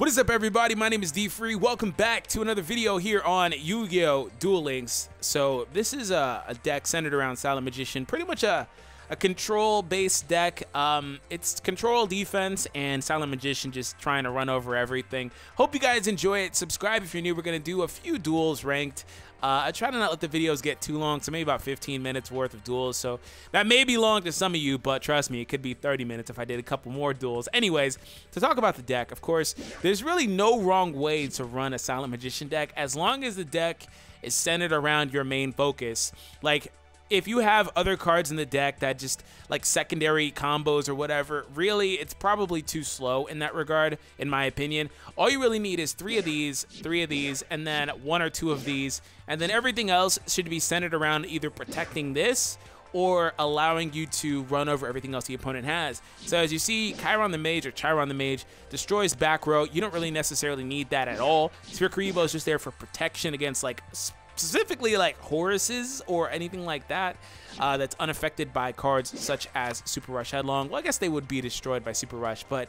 What is up, everybody? My name is D-Free. Welcome back to another video here on Yu-Gi-Oh! Duel Links. So this is a deck centered around Silent Magician, pretty much a control-based deck. It's control, defense, and Silent Magician just trying to run over everything. Hope you guys enjoy it. Subscribe if you're new. We're going to do a few duels ranked. I try to not let the videos get too long, so maybe about 15 minutes worth of duels. So that may be long to some of you, but trust me, it could be 30 minutes if I did a couple more duels. Anyways, to talk about the deck, of course, there's really no wrong way to run a Silent Magician deck as long as the deck is centered around your main focus. Like, if you have other cards in the deck that just like secondary combos or whatever, really it's probably too slow in that regard, in my opinion. All you really need is three of these, and then one or two of these, and then everything else should be centered around either protecting this or allowing you to run over everything else the opponent has. So as you see, Chiron the Mage destroys back row. You don't really necessarily need that at all. Sphere Karibo is just there for protection against like specifically like Horuses or anything like that that's unaffected by cards such as Super Rush Headlong. Well, I guess they would be destroyed by Super Rush, but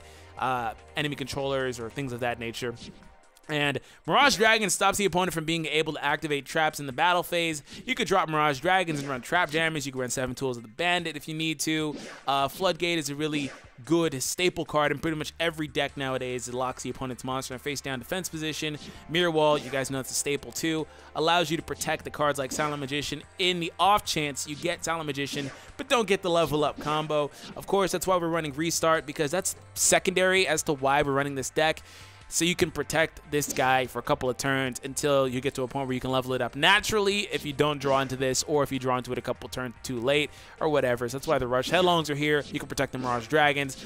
enemy controllers or things of that nature. And Mirage Dragon stops the opponent from being able to activate traps in the battle phase. You could drop Mirage Dragons and run Trap Jammers. You can run 7 Tools of the Bandit if you need to. Floodgate is a really good staple card in pretty much every deck nowadays. It locks the opponent's monster in a face-down defense position. Mirror Wall, you guys know it's a staple too. Allows you to protect the cards like Silent Magician in the off chance you get Silent Magician, but don't get the level up combo. Of course, that's why we're running Restart, because that's secondary as to why we're running this deck. So you can protect this guy for a couple of turns until you get to a point where you can level it up naturally if you don't draw into this, or if you draw into it a couple turns too late or whatever. So that's why the Rush Headlongs are here. You can protect the Mirage Dragons.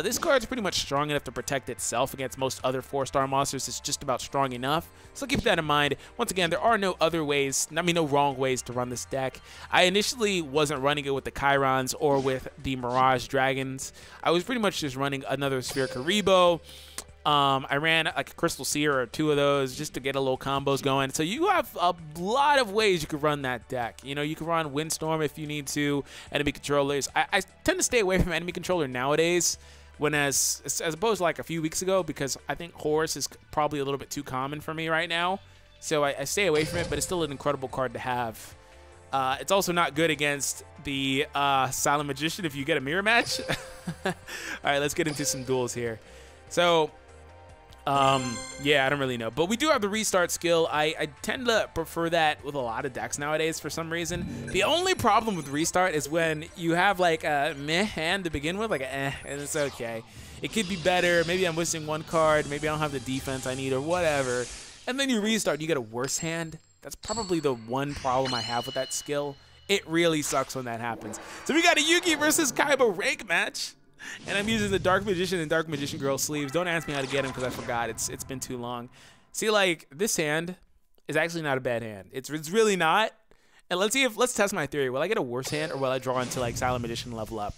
This card's pretty much strong enough to protect itself against most other 4-star monsters. It's just about strong enough. So keep that in mind. Once again, there are no other ways, no wrong ways to run this deck. I initially wasn't running it with the Chirons or with the Mirage Dragons. I was pretty much just running another Sphere Karibo. I ran like a Crystal Seer or 2 of those just to get a little combos going. So you have a lot of ways you could run that deck. You know, you can run Windstorm if you need to, enemy controllers. I tend to stay away from enemy controller nowadays, when as opposed to like a few weeks ago, because I think Horus is probably a little bit too common for me right now. So I stay away from it, but it's still an incredible card to have. It's also not good against the Silent Magician if you get a mirror match. All right, let's get into some duels here. So yeah, I don't really know, but we do have the Restart skill. I tend to prefer that with a lot of decks nowadays for some reason. The only problem with Restart is when you have like a meh hand to begin with, like a and it's okay. It could be better. Maybe I'm missing one card. Maybe I don't have the defense I need or whatever. And then you restart, you get a worse hand. That's probably the one problem I have with that skill. It really sucks when that happens. So we got a Yugi versus Kaiba rank match. And I'm using the Dark Magician and Dark Magician Girl sleeves. Don't ask me how to get them because I forgot. It's been too long. See, like, this hand is actually not a bad hand. It's really not. And let's test my theory. Will I get a worse hand, or will I draw into like Silent Magician level up?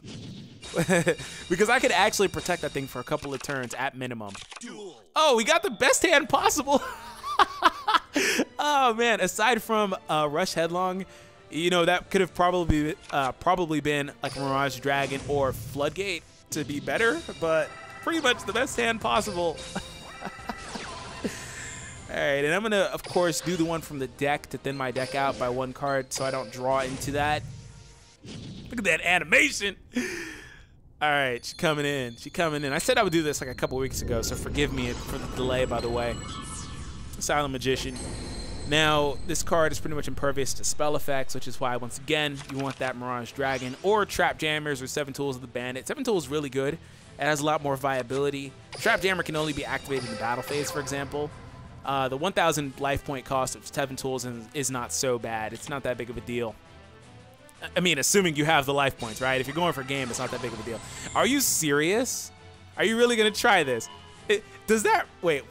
Because I could actually protect that thing for a couple of turns at minimum. Oh, we got the best hand possible. Oh man, aside from Rush Headlong, you know, that could have probably been like a Mirage Dragon or Floodgate to be better, but pretty much the best hand possible. All right, and I'm gonna, of course, do the one from the deck to thin my deck out by 1 card so I don't draw into that. Look at that animation. All right, she's coming in. She's coming in. I said I would do this like a couple weeks ago, so forgive me for the delay, by the way. Silent Magician. Now, this card is pretty much impervious to spell effects, which is why, once again, you want that Mirage Dragon or Trap Jammers or 7 Tools of the Bandit. 7 Tools is really good. It has a lot more viability. Trap Jammer can only be activated in the battle phase, for example. The 1,000 life point cost of 7 Tools is not so bad. It's not that big of a deal. I mean, assuming you have the life points, right? If you're going for a game, it's not that big of a deal. Are you serious? Are you really going to try this? Does that... Wait.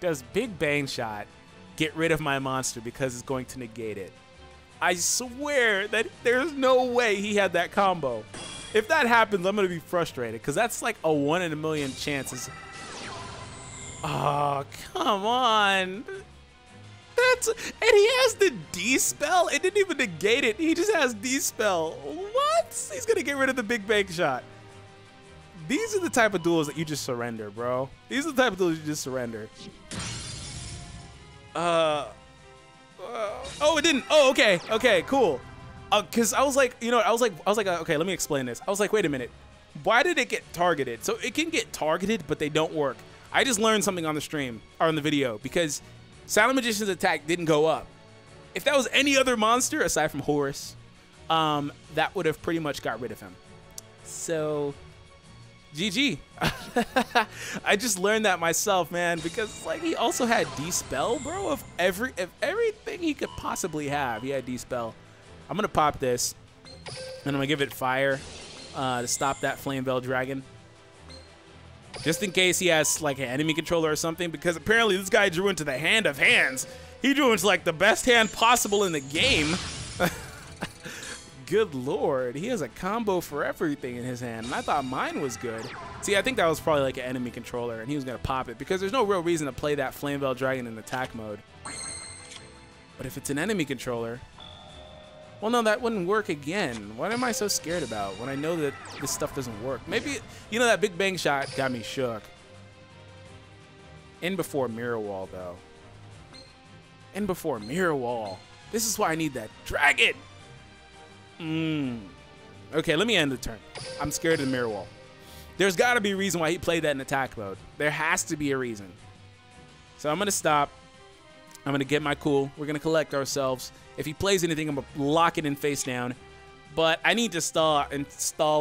Does Big Bang Shot get rid of my monster because it's going to negate it? I swear that there's no way he had that combo. If that happens, I'm going to be frustrated because that's like a 1 in a million chances. Oh, come on. And he has the D-spell? It didn't even negate it. He just has D-spell. What? He's going to get rid of the Big Bang Shot. These are the type of duels that you just surrender, bro. These are the type of duels you just surrender. Oh, it didn't. Oh, okay. Okay, cool. Cause I was like, you know, I was like, okay, let me explain this. I was like, wait a minute. Why did it get targeted? So it can get targeted, but they don't work. I just learned something on the stream or on the video because Silent Magician's attack didn't go up. If that was any other monster aside from Horus, that would have pretty much got rid of him. So, GG. I just learned that myself, man, because like he also had Dispel, bro. Of everything he could possibly have, he had Dispel. I'm gonna pop this, and I'm gonna give it fire to stop that Flame Veil Dragon. Just in case he has like an enemy controller or something, because apparently this guy drew into the hand of hands. He drew into like the best hand possible in the game. Good lord, he has a combo for everything in his hand, and I thought mine was good. See, I think that was probably like an enemy controller, and he was gonna pop it because there's no real reason to play that Flame Veil Dragon in attack mode. But if it's an enemy controller, well, no, that wouldn't work again. What am I so scared about when I know that this stuff doesn't work? Maybe, you know, that Big Bang shot got me shook. In before Mirror Wall, though. In before Mirror Wall. This is why I need that dragon. Okay, let me end the turn. I'm scared of the Mirror Wall. There's got to be a reason why he played that in attack mode. There has to be a reason. So I'm going to stop. I'm going to get my cool. We're going to collect ourselves. If he plays anything, I'm going to lock it in face down. But I need to stall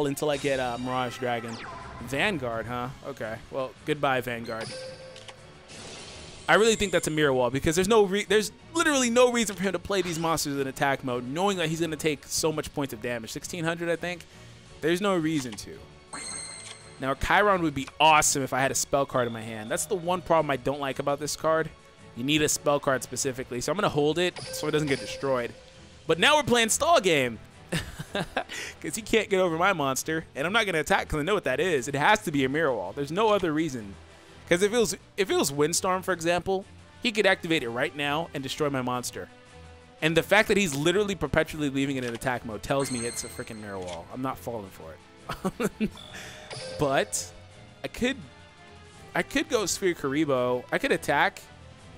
until I get Mirage Dragon. Vanguard, huh? Okay. Well, goodbye, Vanguard. I really think that's a Mirror Wall because there's literally no reason for him to play these monsters in attack mode, knowing that he's going to take so much points of damage. 1,600, I think. There's no reason to. Now, Chiron would be awesome if I had a spell card in my hand. That's the one problem I don't like about this card. You need a spell card specifically, so I'm going to hold it so it doesn't get destroyed. But now we're playing stall game because he can't get over my monster, and I'm not going to attack because I know what that is. It has to be a Mirror Wall. There's no other reason. Because if it was Windstorm, for example, he could activate it right now and destroy my monster. And the fact that he's literally perpetually leaving it in attack mode tells me it's a freaking Mirror Wall. I'm not falling for it. But I could go Sphere Karibo. I could attack.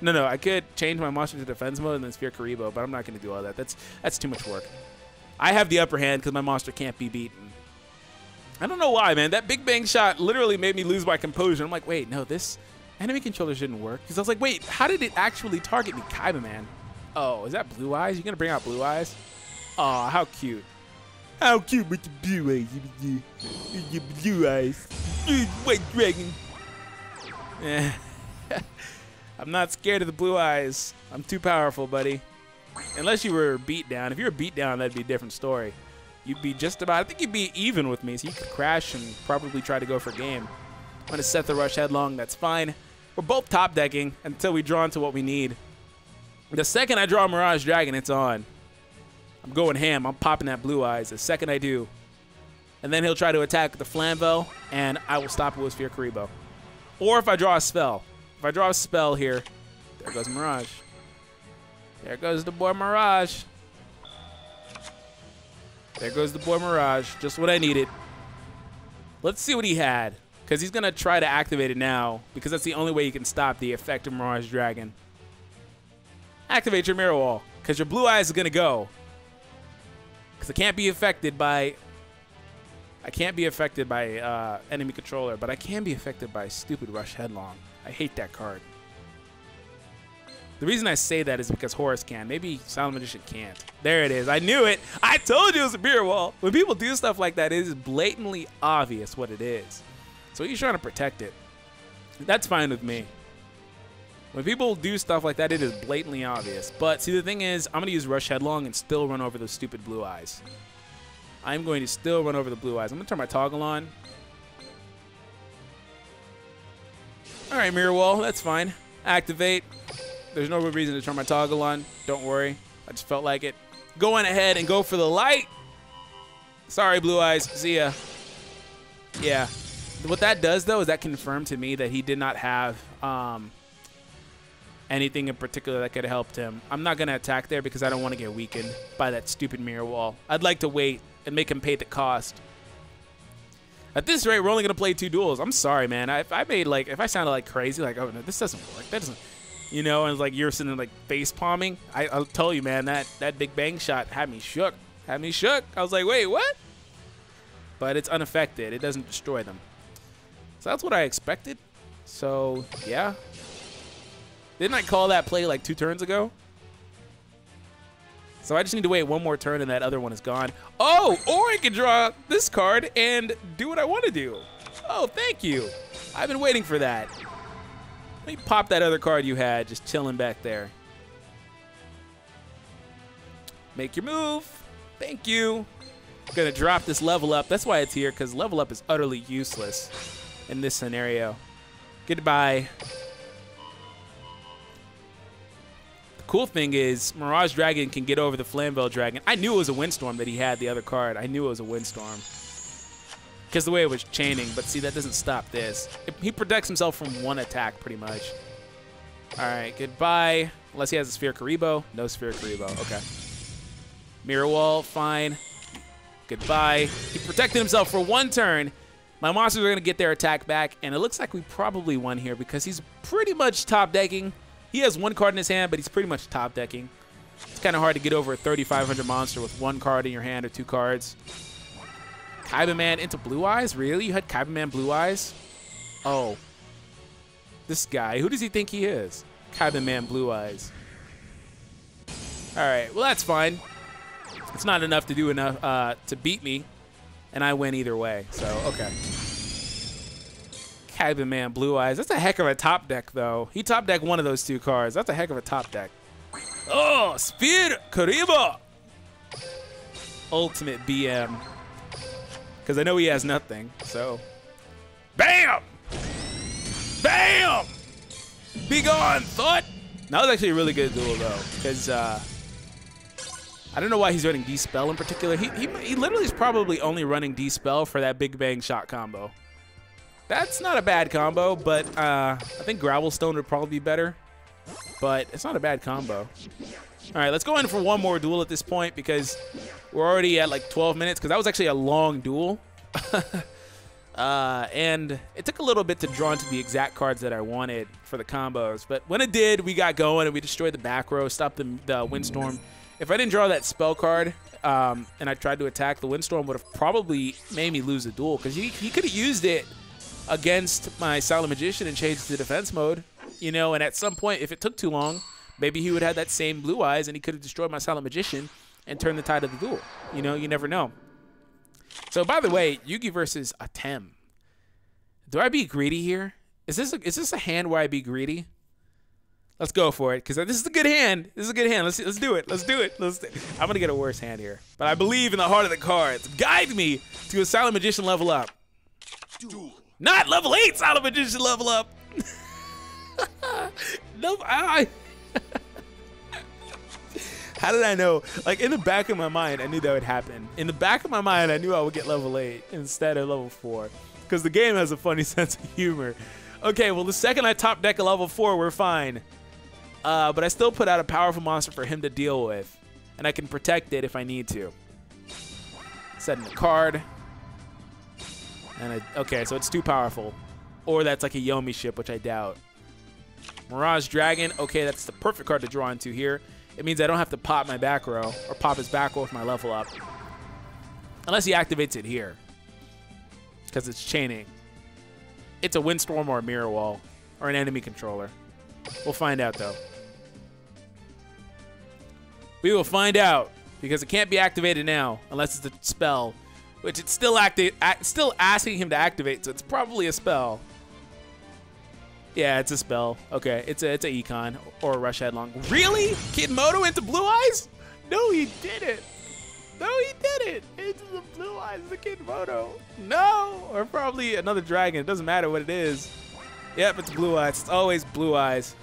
No, I could change my monster to defense mode and then Sphere Karibo, but I'm not going to do all that. That's too much work. I have the upper hand because my monster can't be beaten. I don't know why, man. That Big Bang shot literally made me lose my composure. I'm like, wait, no, this enemy controller shouldn't work. Because I was like, wait, how did it actually target me? Kaiba, man. Oh, is that Blue Eyes? You going to bring out Blue Eyes? Oh, how cute. How cute with the Blue Eyes. Your Blue Eyes. White Dragon. Yeah. I'm not scared of the Blue Eyes. I'm too powerful, buddy. Unless you were beat down. If you were beat down, that'd be a different story. You'd be just about, I think you'd be even with me, so you could crash and probably try to go for game. I'm going to set the rush headlong. That's fine. We're both top decking until we draw into what we need. The second I draw Mirage Dragon, it's on. I'm going ham. I'm popping that Blue Eyes the second I do. And then he'll try to attack with the Flambeau, and I will stop it with Sphere Karibo. Or if I draw a spell. If I draw a spell here, there goes Mirage. There goes the boy Mirage. There goes the boy Mirage. Just what I needed. Let's see what he had. Because he's going to try to activate it now. Because that's the only way you can stop the effect of Mirage Dragon. Activate your Mirror Wall. Because your Blue Eyes is going to go. Because I can't be affected by... enemy controller. But I can be affected by stupid Rush Headlong. I hate that card. The reason I say that is because Horus can. Maybe Silent Magician can't. There it is. I knew it. I told you it was a Mirror Wall. When people do stuff like that, it is blatantly obvious what it is. So he's trying to protect it. That's fine with me. When people do stuff like that, it is blatantly obvious. But see, the thing is, I'm going to use Rush Headlong and still run over those stupid Blue Eyes. I'm going to still run over the Blue Eyes. I'm going to turn my toggle on. All right, Mirror Wall. That's fine. Activate. There's no reason to turn my toggle on. Don't worry. I just felt like it. Go on ahead and go for the light. Sorry, Blue Eyes. See ya. Yeah. What that does, though, is that confirmed to me that he did not have anything in particular that could have helped him. I'm not going to attack there because I don't want to get weakened by that stupid Mirror Wall. I'd like to wait and make him pay the cost. At this rate, we're only gonna play 2 duels. I'm sorry, man. If I sounded like crazy, like, oh no, this doesn't work. That doesn't, you know, and like you're sitting there like face palming. I'll tell you, man, that big bang shot had me shook. Had me shook. I was like, wait, what? But it's unaffected. It doesn't destroy them. So that's what I expected. So yeah. Didn't I call that play like 2 turns ago? So I just need to wait 1 more turn and that other one is gone. Oh, or I can draw this card and do what I want to do. Oh, thank you. I've been waiting for that. Let me pop that other card you had just chilling back there. Make your move. Thank you. I'm going to drop this level up. That's why it's here, because level up is utterly useless in this scenario. Goodbye. Cool thing is, Mirage Dragon can get over the Flamvell Dragon. I knew it was a Windstorm that he had the other card. I knew it was a Windstorm. Because the way it was chaining. But see, that doesn't stop this. He protects himself from 1 attack, pretty much. Alright, goodbye. Unless he has a Sphere Karibo. No Sphere Karibo. Okay. Mirror Wall, fine. Goodbye. He protected himself for 1 turn. My monsters are going to get their attack back. And it looks like we probably won here because he's pretty much top decking. He has 1 card in his hand, but he's pretty much top decking. It's kind of hard to get over a 3,500 monster with 1 card in your hand or 2 cards. Kaiba Man into Blue Eyes? Really? You had Kaiba Man Blue Eyes? Oh. This guy. Who does he think he is? Kaiba Man Blue Eyes. Alright, well that's fine. It's not enough to do enough to beat me, and I win either way, so okay. Kaiba Man Blue Eyes. That's a heck of a top deck, though. He top decked 1 of those 2 cards. That's a heck of a top deck. Oh, Sphere Karibo! Ultimate BM. Because I know he has nothing, so. Bam! Bam! Be gone, thought! That was actually a really good duel, though. Because, I don't know why he's running D-Spell in particular. He literally is probably only running D-Spell for that Big Bang shot combo. That's not a bad combo, but I think Gravelstone would probably be better. But it's not a bad combo. All right, let's go in for 1 more duel at this point because we're already at like 12 minutes because that was actually a long duel. And it took a little bit to draw into the exact cards that I wanted for the combos. But when it did, we got going and we destroyed the back row, stopped the Windstorm. If I didn't draw that spell card and I tried to attack, the Windstorm would have probably made me lose the duel because he could have used it against my Silent Magician and changed to defense mode, you know, and at some point, if it took too long, maybe he would have that same Blue Eyes and he could have destroyed my Silent Magician and turned the tide of the duel. You know, you never know. So, by the way, Yugi versus Atem. Do I be greedy here? Is this a hand where I be greedy? Let's go for it, because this is a good hand. This is a good hand. Let's do it. Let's do it. I'm going to get a worse hand here. But I believe in the heart of the cards. Guide me to a Silent Magician level up. Duel. Not level 8 Silent Magician level up. No, how did I know? Like, in the back of my mind, I knew that would happen. In the back of my mind, I knew I would get level 8 instead of level 4. Because the game has a funny sense of humor. Okay, well, the second I top deck a level 4, we're fine. But I still put out a powerful monster for him to deal with. And I can protect it if I need to. Setting a card. And okay, so it's too powerful. Or that's like a Yomi ship, which I doubt. Mirage Dragon. Okay, that's the perfect card to draw into here. It means I don't have to pop my back row or pop his back row with my level up. Unless he activates it here. Because it's chaining. It's a Windstorm or a Mirror Wall. Or an enemy controller. We'll find out, though. We will find out. Because it can't be activated now. Unless it's a spell. Which it's still asking him to activate, so it's probably a spell. Yeah, it's a spell. Okay, it's a econ or a rush headlong. Really? Kid Moto into Blue Eyes? No, he didn't. No, he didn't. Into the Blue Eyes, the Kid Moto. No, or probably another dragon. It doesn't matter what it is. Yep, it's Blue Eyes. It's always Blue Eyes.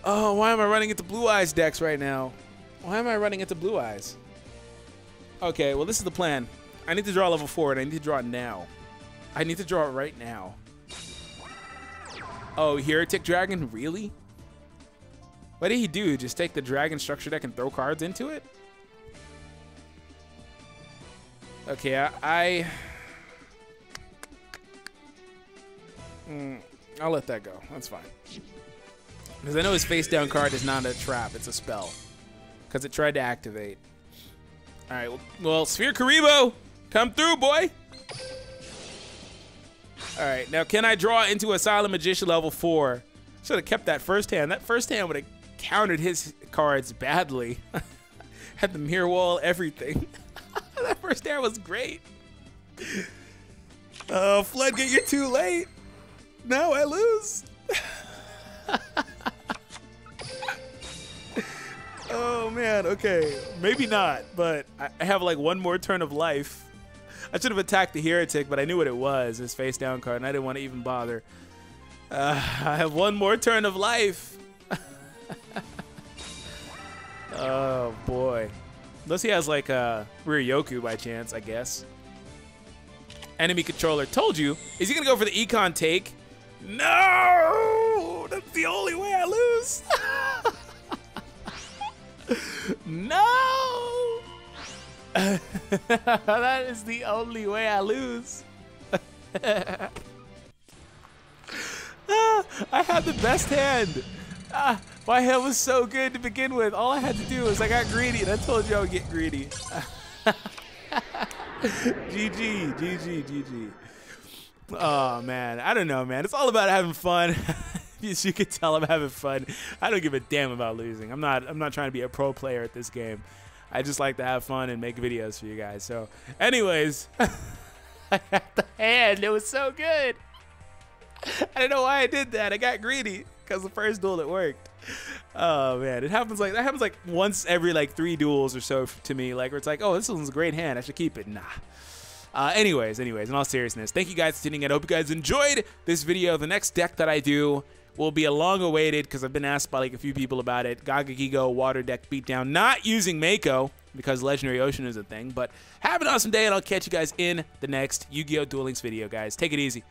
Oh, why am I running into Blue Eyes decks right now? Why am I running into Blue Eyes? Okay, well, this is the plan. I need to draw level 4, and I need to draw it now. I need to draw it right now. Oh, Heretic Dragon? Really? What did he do? Just take the Dragon structure deck and throw cards into it? Okay, I'll let that go. That's fine. Because I know his face down card is not a trap. It's a spell. Because it tried to activate. All right. Well, Sphere Karibo, come through, boy. All right. Now, can I draw into a Silent Magician level 4? Should have kept that first hand. That first hand would have countered his cards badly. Had the mirror wall, everything. That first hand was great. Oh, Floodgate, you're too late. No, I lose. Oh, man. Okay. Maybe not, but I have like one more turn of life. I should have attacked the Heretic, but I knew what it was, his face down card, and I didn't want to even bother. I have one more turn of life. Oh, boy. Unless he has like a Ryoku by chance, I guess. Enemy controller. Told you. Is he going to go for the Econ take? No! That's the only way I lose. No! That is the only way I lose. I had the best hand. My hand was so good to begin with. All I had to do was I got greedy, and I told you I would get greedy. GG, GG, GG. Oh, man. I don't know, man. It's all about having fun. As you can tell, I'm having fun. I don't give a damn about losing. I'm not trying to be a pro player at this game. I just like to have fun and make videos for you guys. So, anyways, I had the hand. It was so good. I don't know why I did that. I got greedy because the first duel it worked. Oh man, that happens like once every like 3 duels or so to me. Like where it's like, oh, this one's a great hand. I should keep it. Nah. Anyways, in all seriousness, thank you guys for tuning in. I hope you guys enjoyed this video. The next deck that I do will be a long awaited, because I've been asked by like a few people about it, Gagagigo water deck beatdown, not using Mako because Legendary Ocean is a thing. But have an awesome day, and I'll catch you guys in the next Yu-Gi-Oh! Duel Links video, guys. Take it easy.